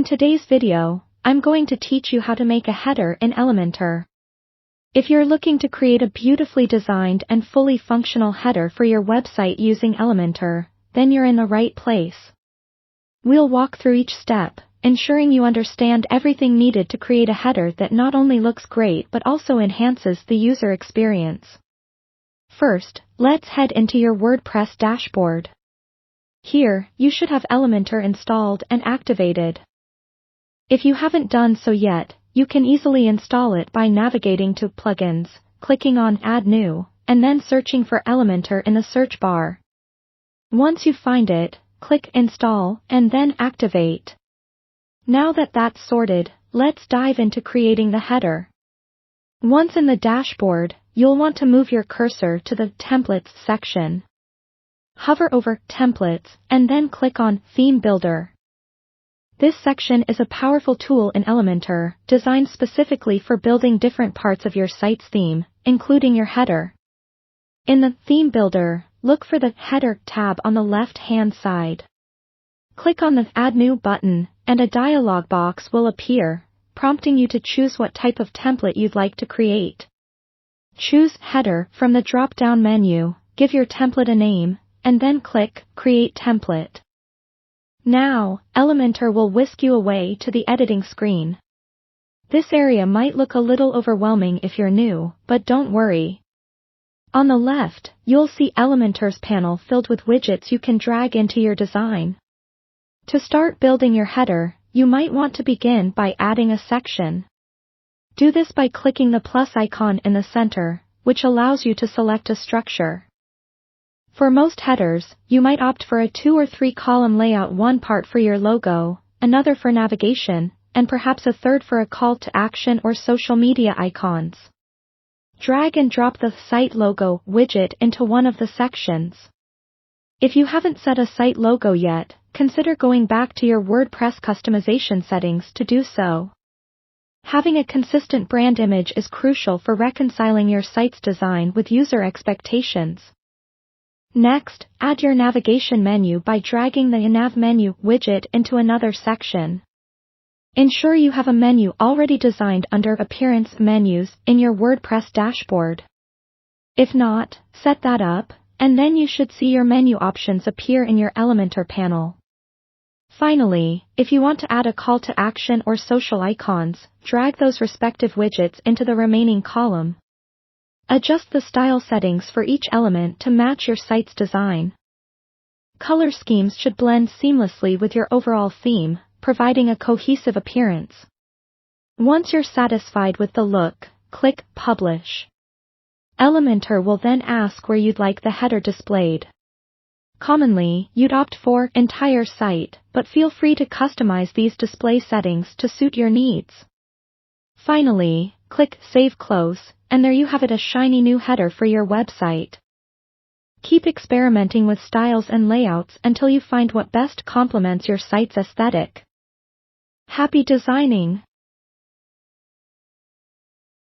today's video, I'm going to teach you how to make a header in Elementor. If you're looking to create a beautifully designed and fully functional header for your website using Elementor, then you're in the right place. We'll walk through each step, ensuring you understand everything needed to create a header that not only looks great but also enhances the user experience. First, let's head into your WordPress dashboard. Here, you should have Elementor installed and activated. If you haven't done so yet, you can easily install it by navigating to Plugins, clicking on Add New, and then searching for Elementor in the search bar. Once you find it, click Install and then Activate. Now that that's sorted, let's dive into creating the header. Once in the dashboard, you'll want to move your cursor to the Templates section. Hover over Templates and then click on Theme Builder. This section is a powerful tool in Elementor, designed specifically for building different parts of your site's theme, including your header. In the Theme Builder, look for the Header tab on the left-hand side. Click on the Add New button, and a dialog box will appear, prompting you to choose what type of template you'd like to create. Choose Header from the drop-down menu, give your template a name, and then click Create Template. Now, Elementor will whisk you away to the editing screen. This area might look a little overwhelming if you're new, but don't worry. On the left, you'll see Elementor's panel filled with widgets you can drag into your design. To start building your header, you might want to begin by adding a section. Do this by clicking the plus icon in the center, which allows you to select a structure. For most headers, you might opt for a 2 or 3 column layout, one part for your logo, another for navigation, and perhaps a third for a call to action or social media icons. Drag and drop the Site Logo widget into one of the sections. If you haven't set a site logo yet, consider going back to your WordPress customization settings to do so. Having a consistent brand image is crucial for reconciling your site's design with user expectations. Next, add your navigation menu by dragging the Nav Menu widget into another section. Ensure you have a menu already designed under Appearance Menus in your WordPress dashboard. If not, set that up, and then you should see your menu options appear in your Elementor panel. Finally, if you want to add a call to action or social icons, drag those respective widgets into the remaining column. Adjust the style settings for each element to match your site's design. Color schemes should blend seamlessly with your overall theme, providing a cohesive appearance. Once you're satisfied with the look, click Publish. Elementor will then ask where you'd like the header displayed. Commonly, you'd opt for Entire Site, but feel free to customize these display settings to suit your needs. Finally, click Save Close, and there you have it, a shiny new header for your website. Keep experimenting with styles and layouts until you find what best complements your site's aesthetic. Happy designing!